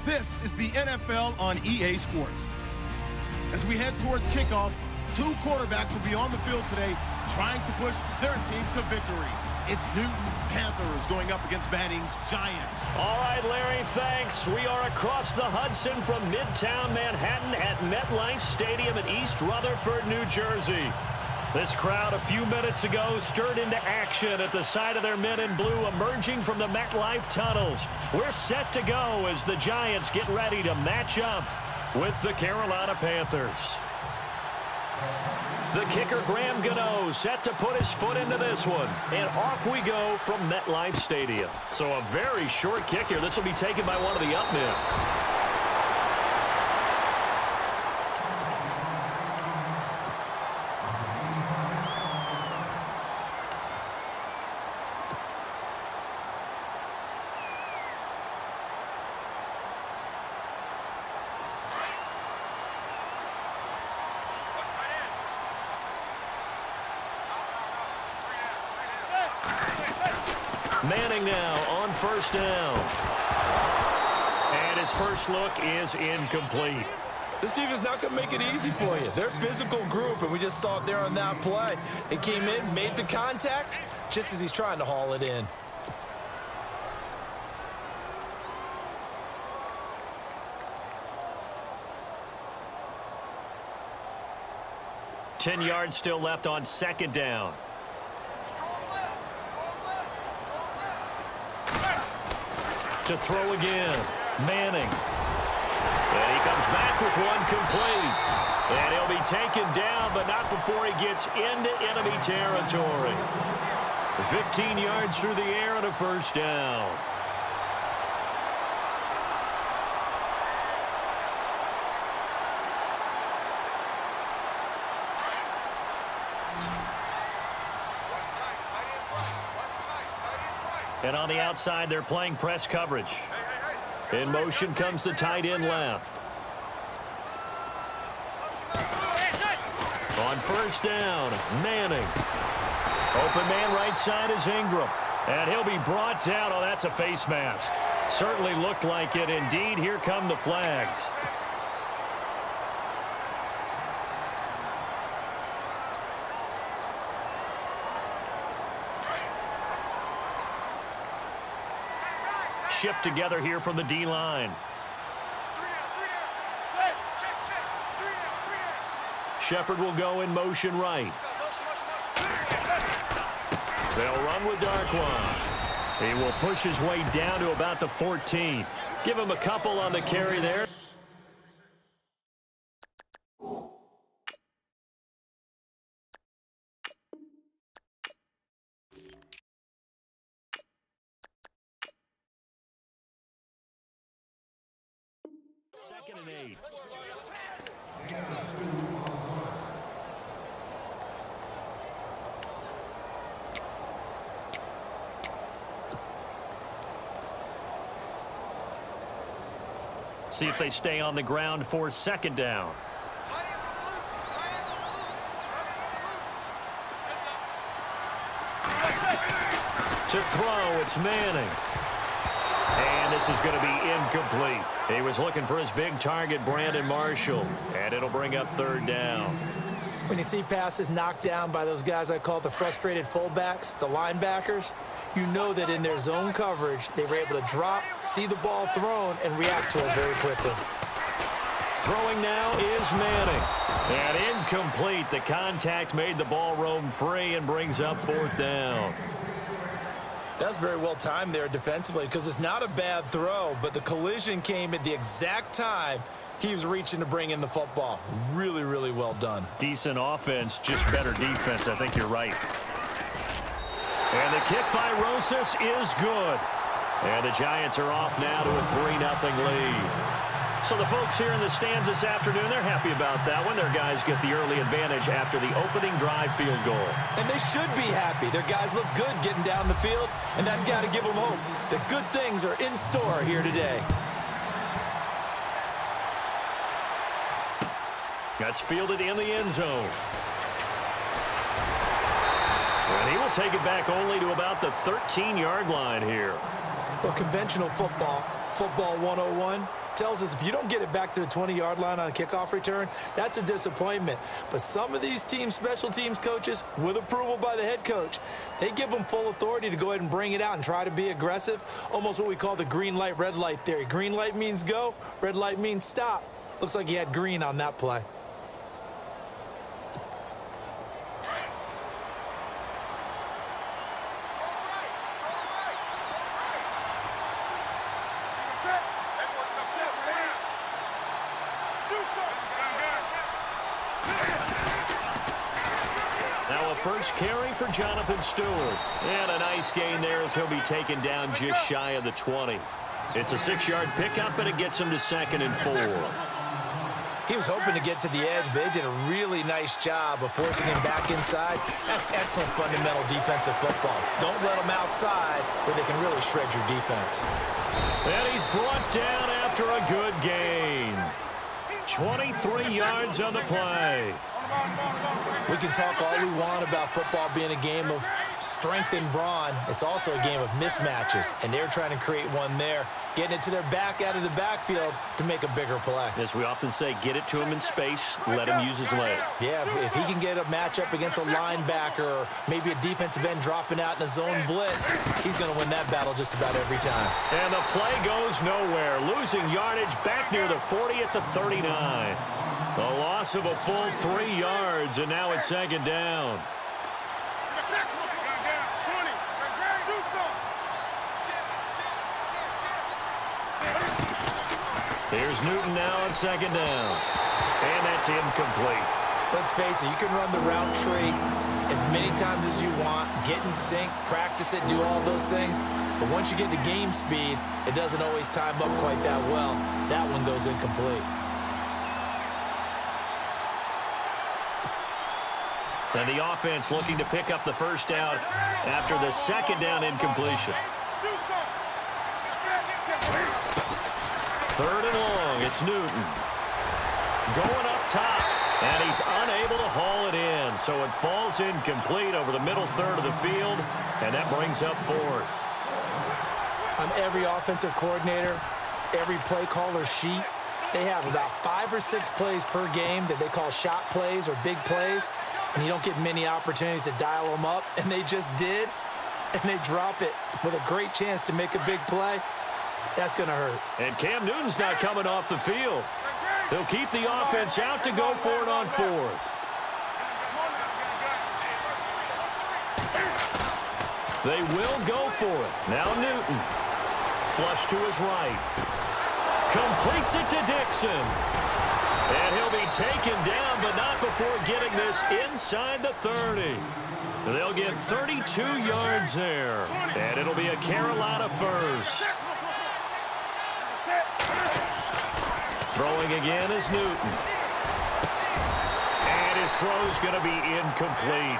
This is the NFL on EA Sports. As we head towards kickoff, two quarterbacks will be on the field today trying to push their team to victory. It's Newton's Panthers going up against Manning's Giants. All right, Larry, thanks. We are across the Hudson from Midtown Manhattan at MetLife Stadium in East Rutherford, New Jersey. This crowd a few minutes ago stirred into action at the side of their men in blue emerging from the MetLife tunnels. We're set to go as the Giants get ready to match up with the Carolina Panthers. The kicker, Graham Gano, set to put his foot into this one. And off we go from MetLife Stadium. So a very short kick here. This will be taken by one of the up men. Manning now on first down. And his first look is incomplete. This defense not going to make it easy for you. They're a physical group, and we just saw it there on that play. They came in, made the contact, just as he's trying to haul it in. Ten yards still left on second down. To throw again, Manning. And he comes back with one complete. And he'll be taken down, but not before he gets into enemy territory. 15 yards through the air and a first down. And on the outside, they're playing press coverage. In motion comes the tight end left. On first down, Manning. Open man right side is Ingram. And he'll be brought down. Oh, that's a face mask. Certainly looked like it. Indeed, here come the flags. Shift together here from the D-line. Shepard will go in motion right. They'll run with Darkwan. He will push his way down to about the 14. Give him a couple on the carry there. Second and 8. See if they stay on the ground for second down. To throw, it's Manning. And this is going to be incomplete. He was looking for his big target, Brandon Marshall. And it'll bring up third down. When you see passes knocked down by those guys I call the frustrated fullbacks, the linebackers, you know that in their zone coverage, they were able to drop, see the ball thrown, and react to it very quickly. Throwing now is Manning. And incomplete. The contact made the ball roam free and brings up fourth down. That's very well timed there defensively because it's not a bad throw, but the collision came at the exact time he was reaching to bring in the football. Really, really well done. Decent offense, just better defense. I think you're right. And the kick by Rosas is good. And the Giants are off now to a 3-0 lead. So the folks here in the stands this afternoon, they're happy about that one. Their guys get the early advantage after the opening drive field goal. And they should be happy. Their guys look good getting down the field, and that's got to give them hope that good things are in store here today. That's fielded in the end zone. And he will take it back only to about the 13-yard line here. For conventional football, football 101, tells us if you don't get it back to the 20-yard line on a kickoff return, that's a disappointment. But some of these special teams coaches, with approval by the head coach, they give them full authority to go ahead and bring it out and try to be aggressive, almost what we call the green light, red light theory. Green light means go, red light means stop. Looks like he had green on that play. Now a first carry for Jonathan Stewart. And a nice gain there as he'll be taken down just shy of the 20. It's a 6-yard pickup, and it gets him to 2nd and 4. He was hoping to get to the edge, but they did a really nice job of forcing him back inside. That's excellent fundamental defensive football. Don't let them outside where they can really shred your defense. And he's brought down after a good gain. 23 yards on the play. We can talk all we want about football being a game of strength and brawn. It's also a game of mismatches, and they're trying to create one there, getting it to their back out of the backfield to make a bigger play. As we often say, get it to him in space, let him use his leg. Yeah, if he can get a matchup against a linebacker or maybe a defensive end dropping out in a zone blitz, he's going to win that battle just about every time. And the play goes nowhere, losing yardage back near the 40 at the 39. A loss of a full 3 yards, and now it's 2nd down. Here's Newton now on 2nd down. And that's incomplete. Let's face it, you can run the route tree as many times as you want, get in sync, practice it, do all those things. But once you get to game speed, it doesn't always time up quite that well. That one goes incomplete. And the offense looking to pick up the first down after the 2nd down incompletion. 3rd and long, it's Newton. Going up top, and he's unable to haul it in. So it falls incomplete over the middle third of the field, and that brings up 4th. On every offensive coordinator, every play caller sheet, they have about 5 or 6 plays per game that they call shot plays or big plays, and you don't get many opportunities to dial them up, and they just did, and they drop it with a great chance to make a big play. That's going to hurt. And Cam Newton's not coming off the field. They'll keep the offense out to go for it on 4th. They will go for it. Now Newton. Flush to his right. Completes it to Dixon. And he'll be taken down, but not before getting this inside the 30. They'll get 32 yards there. And it'll be a Carolina first. Throwing again is Newton. And his throw's going to be incomplete.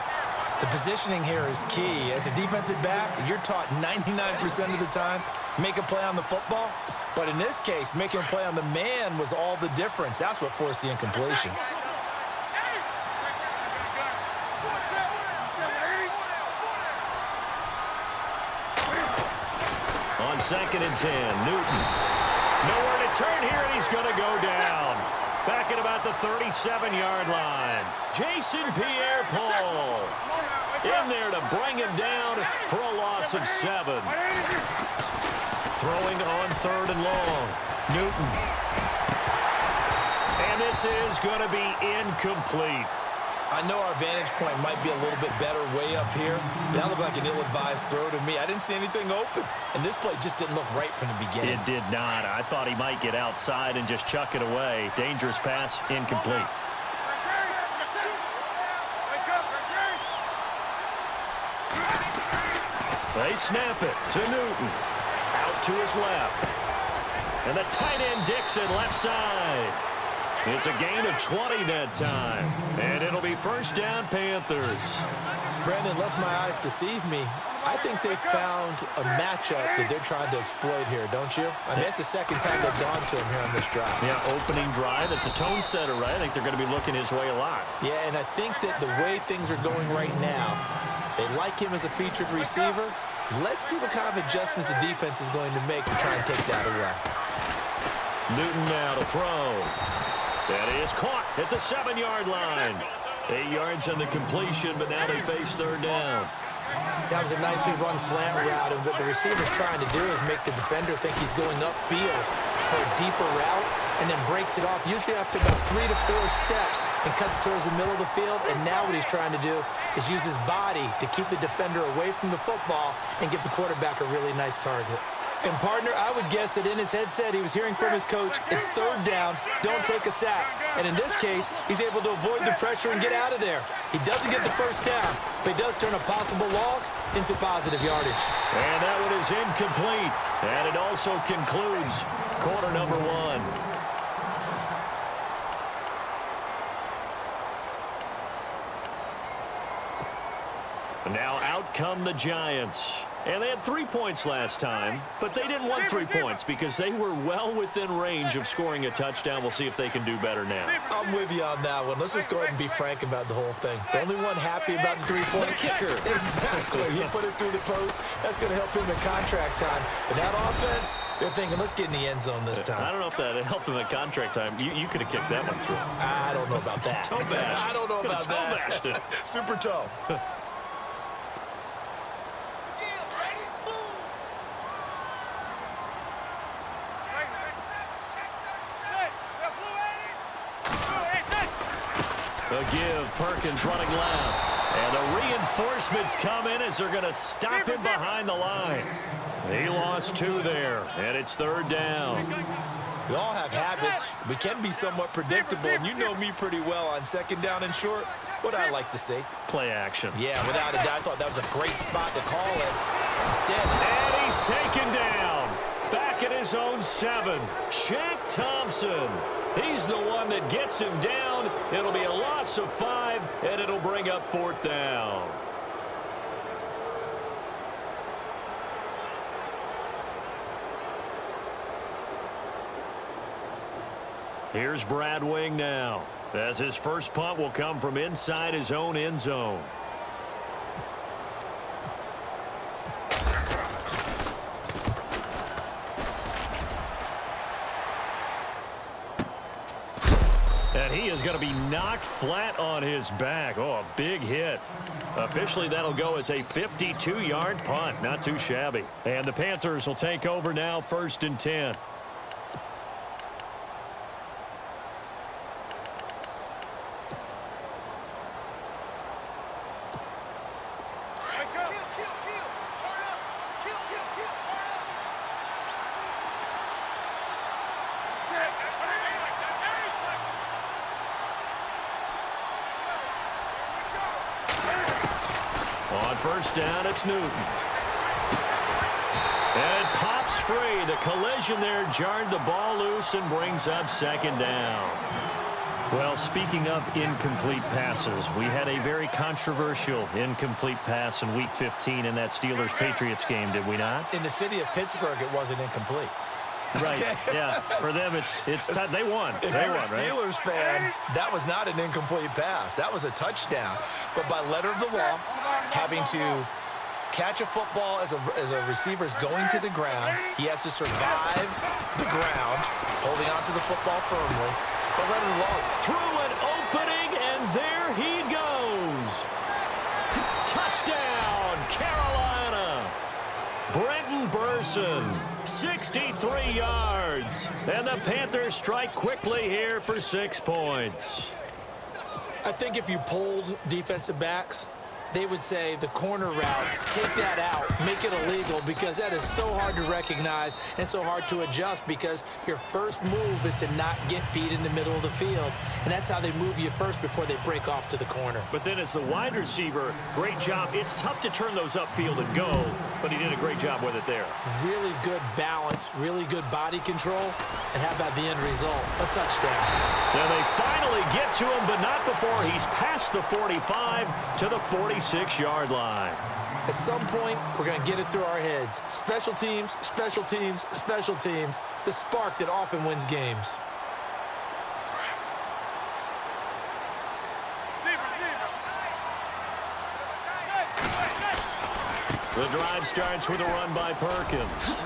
The positioning here is key. As a defensive back, you're taught 99% of the time, make a play on the football. But in this case, making a play on the man was all the difference. That's what forced the incompletion. On 2nd and 10, Newton. Nowhere to turn here, and he's going to go down. Back at about the 37-yard line. Jason Pierre-Paul in there to bring him down for a loss of 7. Throwing on 3rd and long. Newton. And this is going to be incomplete. I know our vantage point might be a little bit better way up here. That looked like an ill-advised throw to me. I didn't see anything open. And this play just didn't look right from the beginning. It did not. I thought he might get outside and just chuck it away. Dangerous pass, incomplete. They snap it to Newton. Out to his left. And the tight end Dixon left side. It's a gain of 20 that time. And it'll be first down Panthers. Brandon, lest my eyes deceive me, I think they found a matchup that they're trying to exploit here, don't you? I mean, it's the second time they've gone to him here on this drive. Yeah, opening drive. It's a tone setter, right? I think they're going to be looking his way a lot. Yeah, and I think that the way things are going right now, they like him as a featured receiver. Let's see what kind of adjustments the defense is going to make to try and take that away. Newton now to throw. That is caught at the 7-yard line. 8 yards on the completion, but now they face third down. That was a nicely run slant route, and what the receiver's trying to do is make the defender think he's going upfield for a deeper route, and then breaks it off, usually after about 3 to 4 steps, and cuts towards the middle of the field. And now what he's trying to do is use his body to keep the defender away from the football and give the quarterback a really nice target. And, partner, I would guess that in his headset he was hearing from his coach, it's third down, don't take a sack. And in this case, he's able to avoid the pressure and get out of there. He doesn't get the first down, but he does turn a possible loss into positive yardage. And that one is incomplete. And it also concludes quarter number 1. Now out come the Giants. And they had 3 points last time, but they didn't want 3 points because they were well within range of scoring a touchdown. We'll see if they can do better now. I'm with you on that one. Let's just go ahead and be frank about the whole thing. The only one happy about the 3-point kicker. Exactly. He put it through the post. That's going to help him in contract time. But that offense, they're thinking, let's get in the end zone this time. I don't know if that helped him in contract time. You could have kicked that one through. I don't know about that. Toe bash. I don't know about that. Bashed it. Super toe. The give, Perkins running left. And the reinforcements come in as they're going to stop him behind the line. He lost 2 there, and it's third down. We all have habits. We can be somewhat predictable, and you know me pretty well on second down and short. What I like to say? Play action. Yeah, without a doubt. I thought that was a great spot to call it. Instead. And he's taken down. Back at his own 7. Shaq Thompson. He's the one that gets him down. It'll be a loss of 5, and it'll bring up fourth down. Here's Brad Wing now, as his first punt will come from inside his own end zone. And he is going to be knocked flat on his back. Oh, a big hit. Officially, that'll go as a 52-yard punt. Not too shabby. And the Panthers will take over now, 1st and 10. On first down, it's Newton. And it pops free. The collision there jarred the ball loose and brings up second down. Well, speaking of incomplete passes, we had a very controversial incomplete pass in Week 15 in that Steelers-Patriots game, did we not? In the city of Pittsburgh, it wasn't incomplete. Right, yeah. For them, it's they won. If they you're won, a Steelers fan, that was not an incomplete pass. That was a touchdown. But by letter of the law, having to catch a football as a receiver's going to the ground, he has to survive the ground, holding onto the football firmly. By letter of the law, through an opening, and there he goes. Touchdown, Carolina. Brenton Burson, 63 yards. And the Panthers strike quickly here for 6 points. I think if you polled defensive backs, they would say the corner route, take that out, make it illegal, because that is so hard to recognize and so hard to adjust, because your first move is to not get beat in the middle of the field. And that's how they move you first before they break off to the corner. But then as the wide receiver, great job. It's tough to turn those upfield and go, but he did a great job with it there. Really good balance, really good body control. And how about the end result? A touchdown. Now they finally get to him, but not before he's past the 45 to the 46-yard line. At some point, we're going to get it through our heads. Special teams, special teams, special teams. The spark that often wins games. The drive starts with a run by Perkins.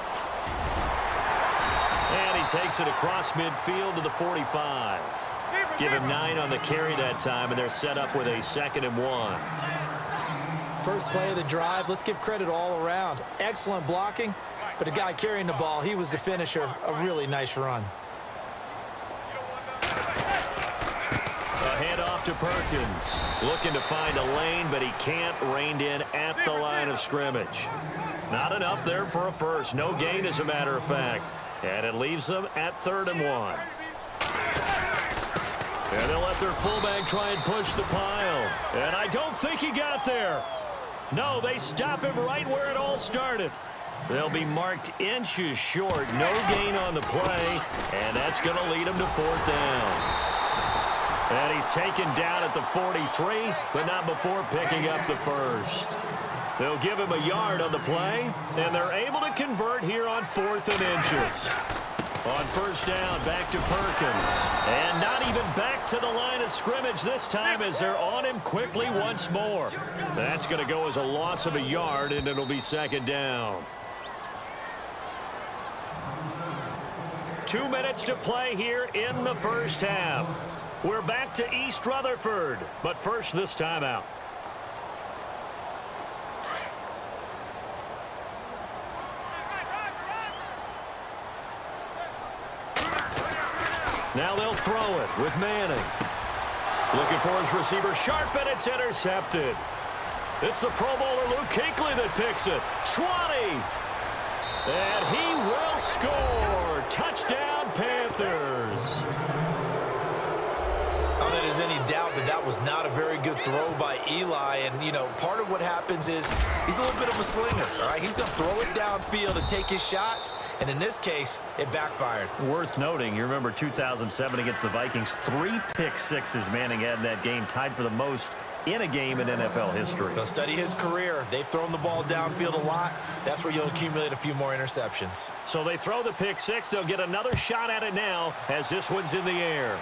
And he takes it across midfield to the 45. Give him 9 on the carry that time, and they're set up with a 2nd and 1. First play of the drive, let's give credit all around. Excellent blocking, but the guy carrying the ball, he was the finisher. A really nice run. A handoff to Perkins. Looking to find a lane, but he can't. Reined in at the line of scrimmage. Not enough there for a first. No gain, as a matter of fact. And it leaves them at 3rd and 1. And they'll let their fullback try and push the pile. And I don't think he got there. No, they stop him right where it all started. They'll be marked inches short. No gain on the play. And that's going to lead them to 4th down. And he's taken down at the 43, but not before picking up the first. They'll give him a yard on the play, and they're able to convert here on 4th and inches. On 1st down, back to Perkins. And not even back to the line of scrimmage this time as they're on him quickly once more. That's going to go as a loss of a yard, and it'll be 2nd down. 2 minutes to play here in the first half. We're back to East Rutherford, but first this timeout. Now they'll throw it with Manning. Looking for his receiver, sharp, and it's intercepted. It's the Pro Bowler Luke Kuechly that picks it. 20. And he will score. Touchdown, Panthers. Not that there's any doubt that that was not a very good throw by Eli. And, you know, part of what happens is he's a little bit of a slinger, all right? He's going to throw it downfield and take his shots. And in this case, it backfired. Worth noting, you remember 2007 against the Vikings, 3 pick sixes Manning had in that game, tied for the most in a game in NFL history. They'll study his career. They've thrown the ball downfield a lot. That's where you'll accumulate a few more interceptions. So they throw the pick six. They'll get another shot at it now as this one's in the air.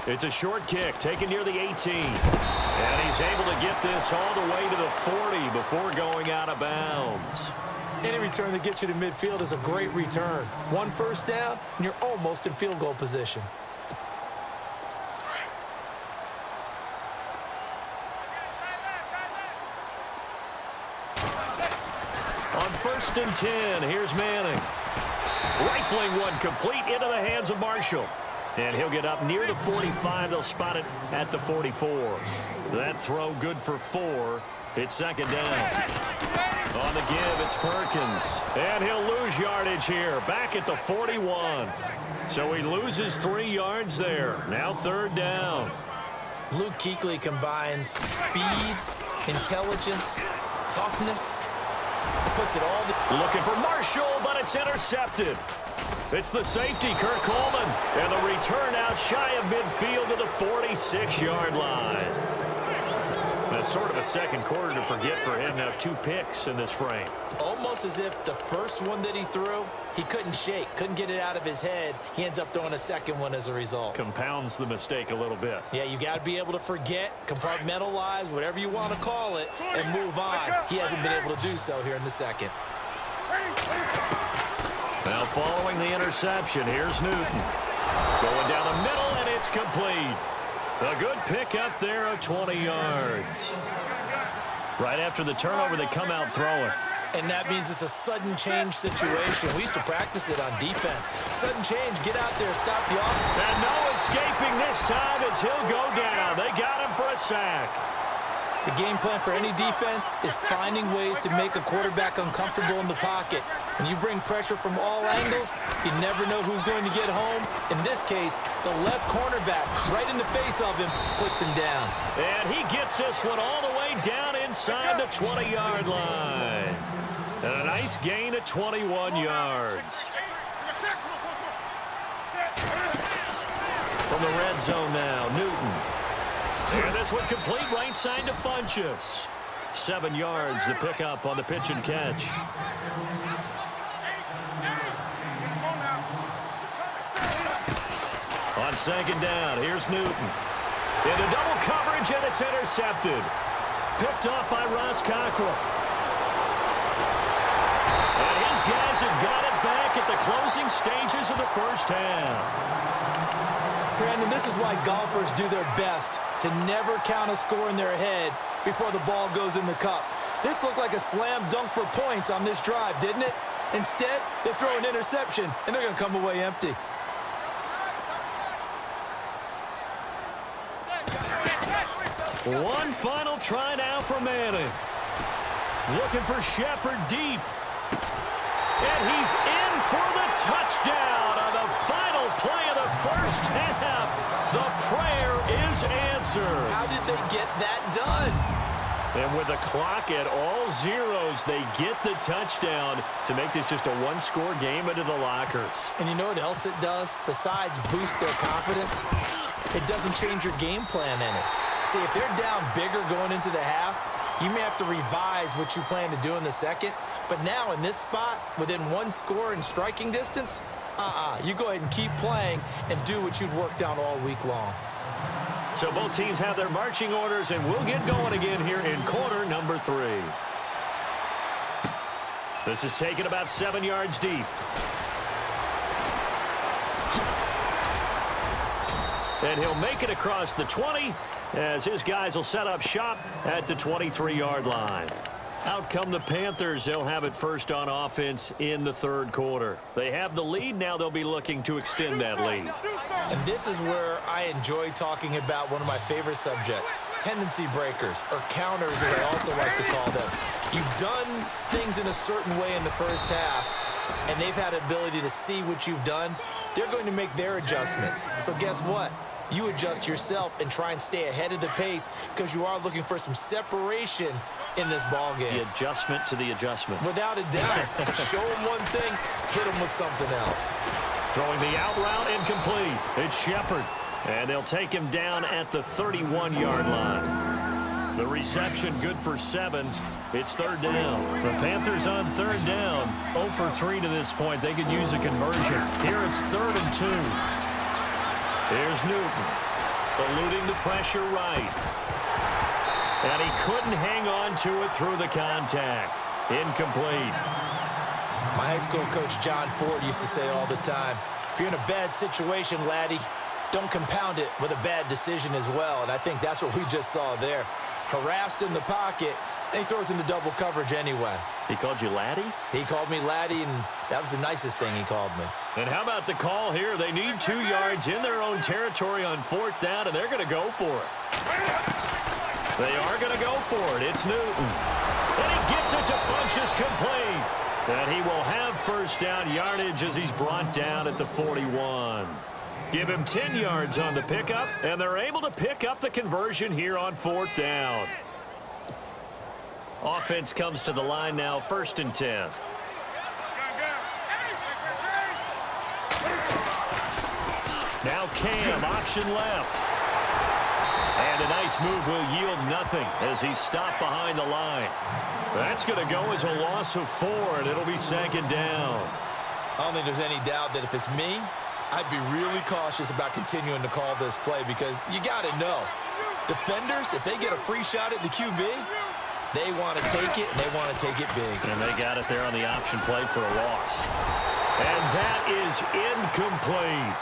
It's a short kick taken near the 18. And he's able to get this all the way to the 40 before going out of bounds. Any return that gets you to midfield is a great return. 1 first down, and you're almost in field goal position. On 1st and 10, here's Manning. Rifling one complete into the hands of Marshall. And he'll get up near the 45. They'll spot it at the 44. That throw good for 4. It's 2nd down. On the give, it's Perkins. And he'll lose yardage here. Back at the 41. So he loses 3 yards there. Now 3rd down. Luke Kuechly combines speed, intelligence, toughness. Puts it all to... Looking for Marshall, but it's intercepted. It's the safety, Kurt Coleman. And the return out shy of midfield to the 46-yard line. That's sort of a second quarter to forget for him. Now 2 picks in this frame. Almost as if the first one that he threw, he couldn't shake, couldn't get it out of his head. He ends up throwing a second one as a result. Compounds the mistake a little bit. Yeah, you got to be able to forget, compartmentalize, whatever you want to call it, and move on. He hasn't been able to do so here in the second. Now following the interception, here's Newton. Going down the middle, and it's complete. A good pick up there of 20 yards. Right after the turnover, they come out throwing. And that means it's a sudden change situation. We used to practice it on defense. Sudden change, get out there, stop the offense. And no escaping this time as he'll go down. They got him for a sack. The game plan for any defense is finding ways to make a quarterback uncomfortable in the pocket. When you bring pressure from all angles, you never know who's going to get home. In this case, the left cornerback, right in the face of him, puts him down. And he gets this one all the way down inside the 20-yard line. And a nice gain of 21 yards. From the red zone now, Newton. And this one complete right side to Funchess. 7 yards to pick up on the pitch and catch. On 2nd down, here's Newton. Into double coverage, and it's intercepted. Picked off by Ross Cockrell. And his guys have got it back at the closing stages of the first half. Brandon, this is why golfers do their best to never count a score in their head before the ball goes in the cup. This looked like a slam dunk for points on this drive, didn't it? Instead, they throw an interception, and they're going to come away empty. One final try now for Manning. Looking for Shepard deep. And he's in for the touchdown on the final play of the first half. The prayer is answered. How did they get that done? And with the clock at all zeros, they get the touchdown to make this just a one-score game into the lockers. And you know what else it does? Besides boost their confidence, it doesn't change your game plan in it. See, if they're down bigger going into the half, you may have to revise what you plan to do in the second. But now in this spot, within one score in striking distance, you go ahead and keep playing and do what you've worked on all week long. So both teams have their marching orders, and we'll get going again here in quarter number 3. This is taken about 7 yards deep. And he'll make it across the 20 as his guys will set up shop at the 23-yard line. Out come the Panthers. They'll have it first on offense in the third quarter. They have the lead. Now they'll be looking to extend that lead. And this is where I enjoy talking about one of my favorite subjects, tendency breakers, or counters as I also like to call them. You've done things in a certain way in the first half, and they've had the ability to see what you've done. They're going to make their adjustments. So guess what? You adjust yourself and try and stay ahead of the pace because you are looking for some separation in this ball game. The adjustment to the adjustment. Without a doubt. Show them one thing, hit them with something else. Throwing the out route incomplete. It's Shepard. And they'll take him down at the 31-yard line. The reception good for 7. It's third down. The Panthers on third down. 0 for 3 to this point. They could use a conversion. Here it's 3rd and 2. Here's Newton. Eluding the pressure right. And he couldn't hang on to it through the contact. Incomplete. My high school coach, John Ford, used to say all the time, if you're in a bad situation, laddie, don't compound it with a bad decision as well. And I think that's what we just saw there. Harassed in the pocket, and he throws into double coverage anyway. He called you laddie? He called me laddie, and that was the nicest thing he called me. And how about the call here? They need 2 yards in their own territory on 4th down, and they're going to go for it. They are going to go for it. It's Newton. And he gets it to Funchess complete. And he will have first down yardage as he's brought down at the 41. Give him 10 yards on the pickup, and they're able to pick up the conversion here on 4th down. Offense comes to the line now, 1st and 10. Now Cam, option left. And a nice move will yield nothing as he's stopped behind the line. That's going to go as a loss of 4, and it'll be 2nd down. I don't think there's any doubt that if it's me, I'd be really cautious about continuing to call this play because you got to know, defenders, if they get a free shot at the QB, they want to take it, and they want to take it big. And they got it there on the option play for a loss. And that is incomplete.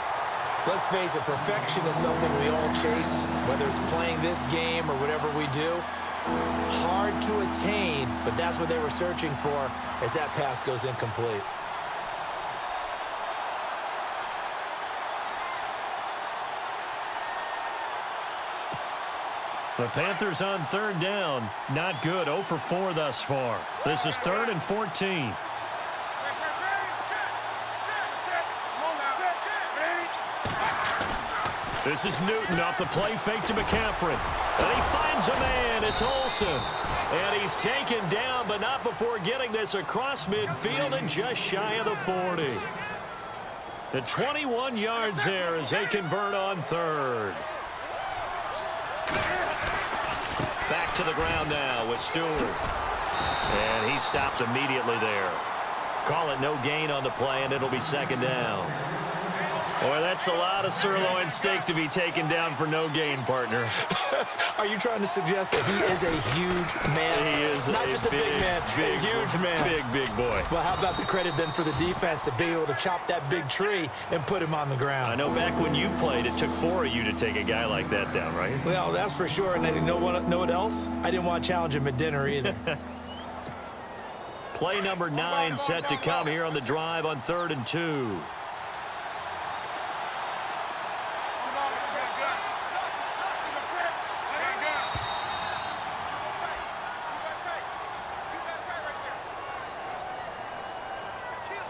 Let's face it, perfection is something we all chase, whether it's playing this game or whatever we do. Hard to attain, but that's what they were searching for as that pass goes incomplete. The Panthers on 3rd down. Not good. 0 for 4 thus far. This is 3rd and 14. This is Newton off the play fake to McCaffrey. And he finds a man. It's Olsen. And he's taken down, but not before getting this across midfield and just shy of the 40. The 21 yards there as they convert on 3rd. Back to the ground now with Stewart. And he stopped immediately there. Call it no gain on the play, and it'll be 2nd down. Boy, that's a lot of sirloin steak to be taken down for no gain, partner. Are you trying to suggest that he is a huge man? He is not just a big man, a huge man. Big boy. Well, how about the credit then for the defense to be able to chop that big tree and put him on the ground? I know back when you played, it took 4 of you to take a guy like that down, right? Well, that's for sure. And I didn't know what else? I didn't want to challenge him at dinner either. Play number 9 set to come here on the drive on 3rd and 2.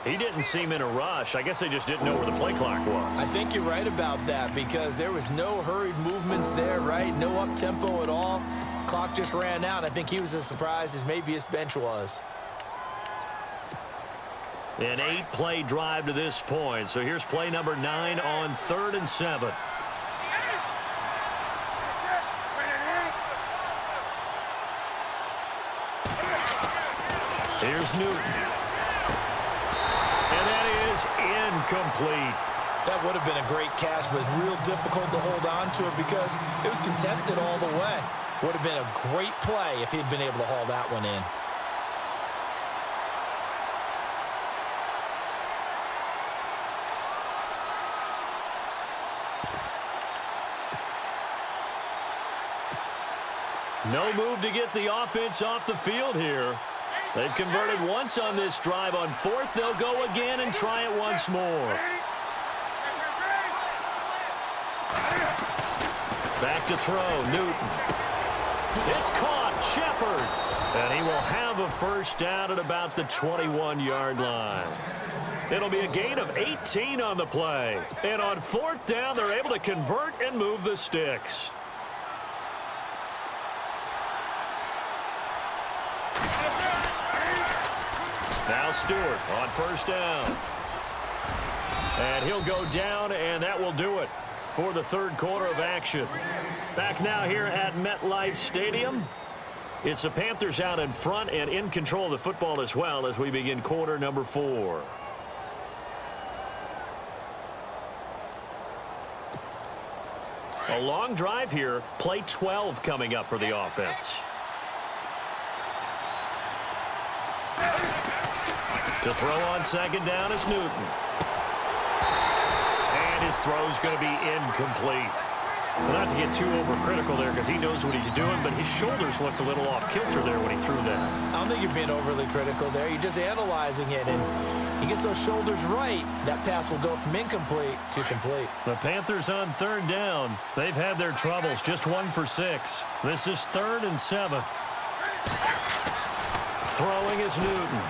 He didn't seem in a rush. I guess they just didn't know where the play clock was. I think you're right about that because there was no hurried movements there, right? No up-tempo at all. Clock just ran out. I think he was as surprised as maybe his bench was. An 8-play drive to this point. So here's play number 9 on 3rd and 7. Here's Newton. And that is incomplete. That would have been a great catch, but it's real difficult to hold on to it because it was contested all the way. Would have been a great play if he'd been able to haul that one in. No move to get the offense off the field here. They've converted once on this drive. On 4th, they'll go again and try it once more. Back to throw, Newton. It's caught, Shepard. And he will have a first down at about the 21-yard line. It'll be a gain of 18 on the play. And on 4th down, they're able to convert and move the sticks. Now Stewart on 1st down. And he'll go down, and that will do it for the 3rd quarter of action. Back now here at MetLife Stadium. It's the Panthers out in front and in control of the football as well as we begin quarter number 4. A long drive here. Play 12 coming up for the offense. To throw on 2nd down is Newton. And his throw's going to be incomplete. Well, not to get too overcritical there because he knows what he's doing, but his shoulders looked a little off kilter there when he threw that. I don't think you're being overly critical there. You're just analyzing it, and he gets those shoulders right. That pass will go from incomplete to complete. The Panthers on 3rd down. They've had their troubles, just 1 for 6. This is 3rd and 7. Throwing is Newton.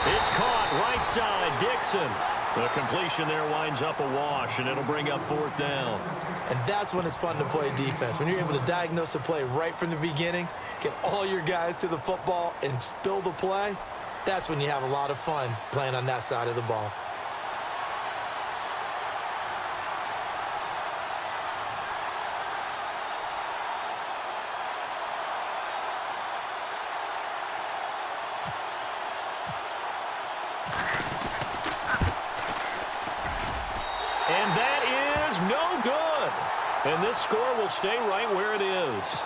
It's caught right side, Dixon. The completion there winds up a wash, and it'll bring up 4th down. And that's when it's fun to play defense. When you're able to diagnose a play right from the beginning, get all your guys to the football and spill the play, that's when you have a lot of fun playing on that side of the ball. And that is no good. And this score will stay right where it is.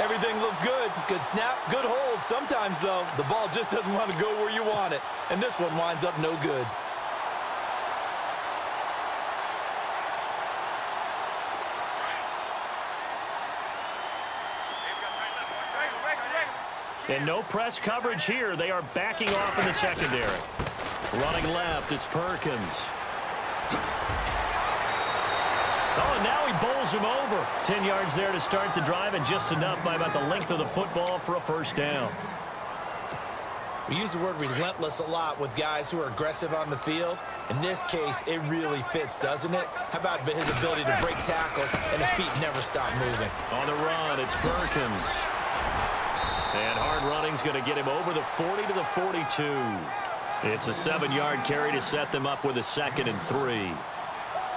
Everything looked good. Good snap, good hold. Sometimes, though, the ball just doesn't want to go where you want it. And this one winds up no good. And no press coverage here. They are backing off in the secondary. Running left, it's Perkins. Oh, and now he bowls him over. 10 yards there to start the drive, and just enough by about the length of the football for a first down. We use the word relentless a lot with guys who are aggressive on the field. In this case, it really fits, doesn't it? How about his ability to break tackles and his feet never stop moving? On the run, it's Perkins. And hard running's going to get him over the 40 to the 42. It's a 7-yard carry to set them up with a 2nd and 3.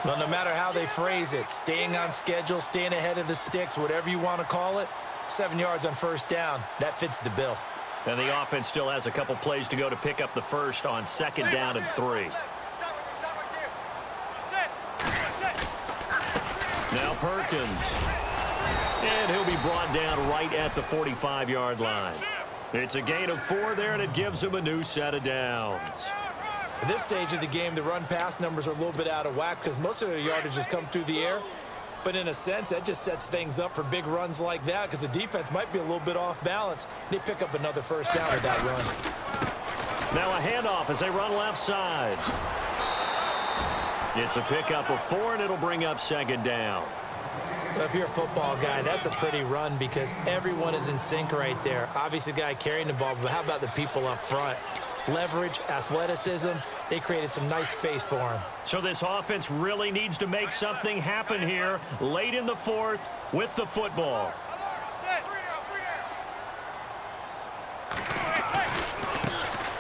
Well, no matter how they phrase it, staying on schedule, staying ahead of the sticks, whatever you want to call it, 7 yards on first down, that fits the bill. And the offense still has a couple plays to go to pick up the first on 2nd down and 3. Now Perkins. And he'll be brought down right at the 45-yard line. It's a gain of 4 there, and it gives him a new set of downs. At this stage of the game, the run-pass numbers are a little bit out of whack because most of their yardage has come through the air. But in a sense, that just sets things up for big runs like that because the defense might be a little bit off balance. They pick up another first down with that run. Now a handoff as they run left side. It's a pickup of 4, and it'll bring up second down. Well, if you're a football guy, that's a pretty run because everyone is in sync right there. Obviously, the guy carrying the ball, but how about the people up front? Leverage, athleticism, they created some nice space for him. So this offense really needs to make something happen here late in the 4th with the football.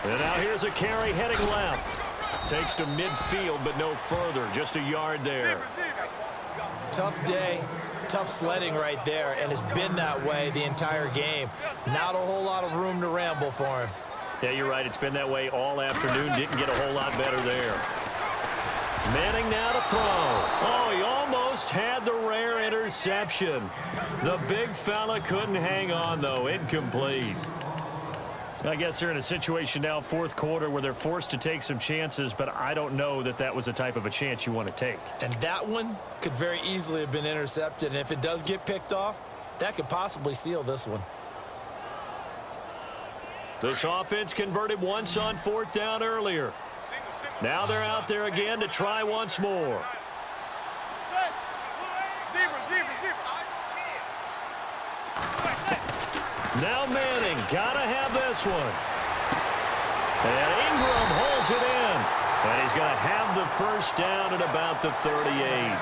And now here's a carry heading left. Takes to midfield, but no further. Just a yard there. Tough day, tough sledding right there, and it's been that way the entire game. Not a whole lot of room to ramble for him. Yeah, you're right. It's been that way all afternoon. Didn't get a whole lot better there. Manning now to throw. Oh, he almost had the rare interception. The big fella couldn't hang on, though. Incomplete. I guess they're in a situation now, 4th quarter, where they're forced to take some chances, but I don't know that that was the type of a chance you want to take. And that one could very easily have been intercepted, and if it does get picked off, that could possibly seal this one. This offense converted once on 4th down earlier. Now they're out there again to try once more. Now Manning, gotta have this one. And Ingram holds it in. And he's going to have the first down at about the 38.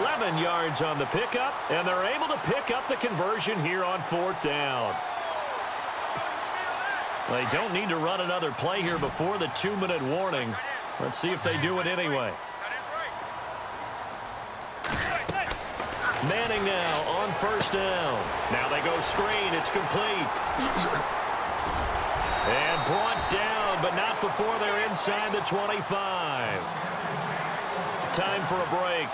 11 yards on the pickup, and they're able to pick up the conversion here on 4th down. They don't need to run another play here before the 2-minute warning. Let's see if they do it anyway. Manning now on 1st down. Now they go screen. It's complete. And brought down, but not before they're inside the 25. Time for a break.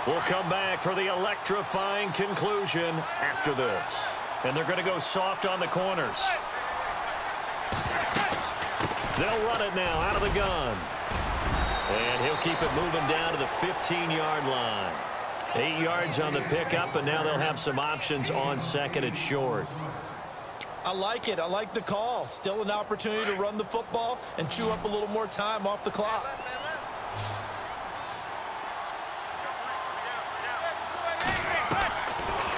We'll come back for the electrifying conclusion after this. And they're going to go soft on the corners. They'll run it now out of the gun. And he'll keep it moving down to the 15-yard line. 8 yards on the pickup, and now they'll have some options on 2nd and short. I like it. I like the call. Still an opportunity to run the football and chew up a little more time off the clock.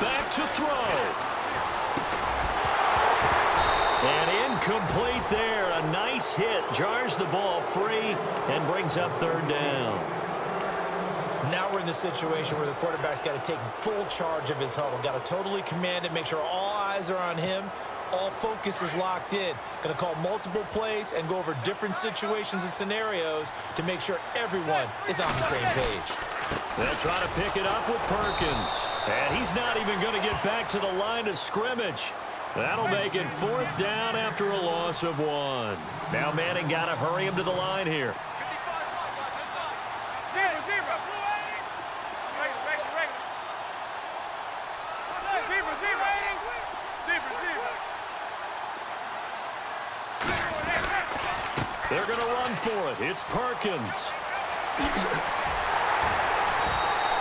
Back to throw. And incomplete there. A nice hit. Jars the ball free and brings up 3rd down. Now we're in the situation where the quarterback's got to take full charge of his huddle. Got to totally command it, make sure all eyes are on him. All focus is locked in. Going to call multiple plays and go over different situations and scenarios to make sure everyone is on the same page. They'll try to pick it up with Perkins. And he's not even going to get back to the line of scrimmage. That'll make it 4th down after a loss of 1. Now Manning got to hurry him to the line here. They're going to run for it. It's Perkins.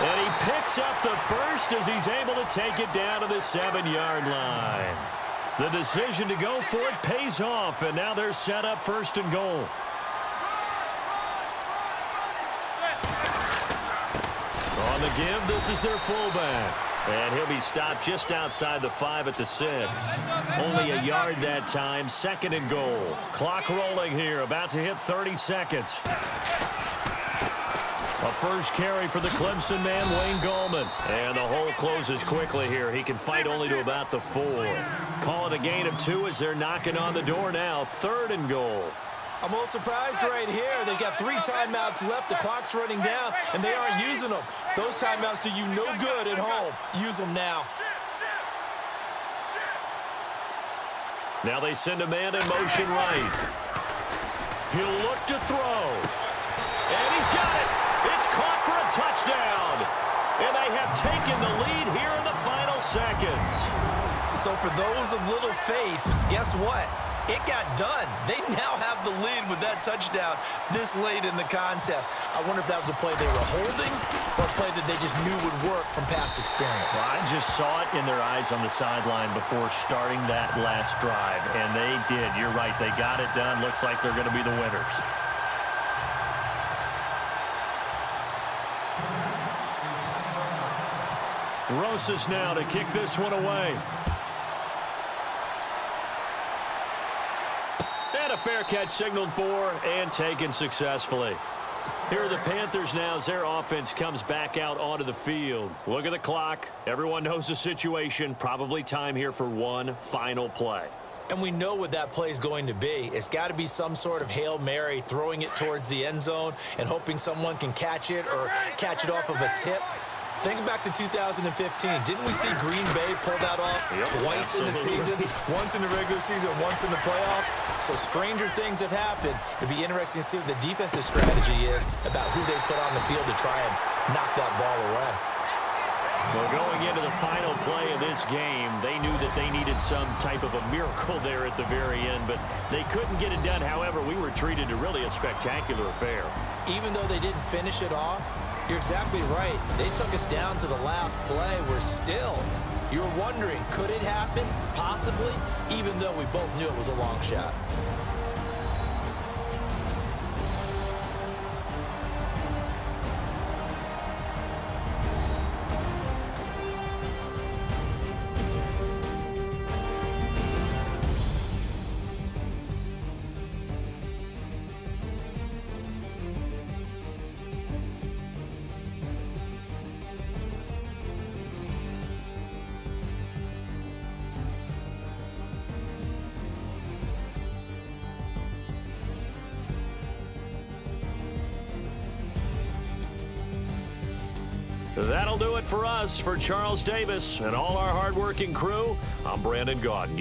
And he picks up the first as he's able to take it down to the 7-yard line. The decision to go for it pays off, and now they're set up 1st and goal. On the give, this is their fullback. And he'll be stopped just outside the 5 at the 6. Only a yard that time, 2nd and goal. Clock rolling here, about to hit 30 seconds. A first carry for the Clemson man, Wayne Gallman. And the hole closes quickly here. He can fight only to about the 4. Call it a gain of 2 as they're knocking on the door now, 3rd and goal. I'm a little surprised right here. They've got 3 timeouts left. The clock's running down, and they aren't using them. Those timeouts do you no good at home. Use them now. Now they send a man in motion right. He'll look to throw. And he's got it. It's caught for a touchdown. taking the lead here in the final seconds. So for those of little faith, guess what? It got done. They now have the lead with that touchdown this late in the contest. I wonder if that was a play they were holding or a play that they just knew would work from past experience. Well, I just saw it in their eyes on the sideline before starting that last drive, and they did. You're right. They got it done. Looks like they're going to be the winners. Rosas now to kick this one away. And a fair catch signaled for and taken successfully. Here are the Panthers now as their offense comes back out onto the field. Look at the clock. Everyone knows the situation. Probably time here for one final play. And we know what that play is going to be. It's got to be some sort of Hail Mary, throwing it towards the end zone and hoping someone can catch it or catch it off of a tip. Think back to 2015. Didn't we see Green Bay pull that off twice in the season? Once in the regular season, once in the playoffs. So stranger things have happened. It'd be interesting to see what the defensive strategy is about who they put on the field to try and knock that ball away. Well, going into the final play of this game, they knew that they needed some type of a miracle there at the very end, but they couldn't get it done. However, we were treated to really a spectacular affair. Even though they didn't finish it off, you're exactly right. They took us down to the last play. We're still, you're wondering, could it happen? Possibly, even though we both knew it was a long shot. That'll do it for us. For Charles Davis and all our hardworking crew, I'm Brandon Gaudin.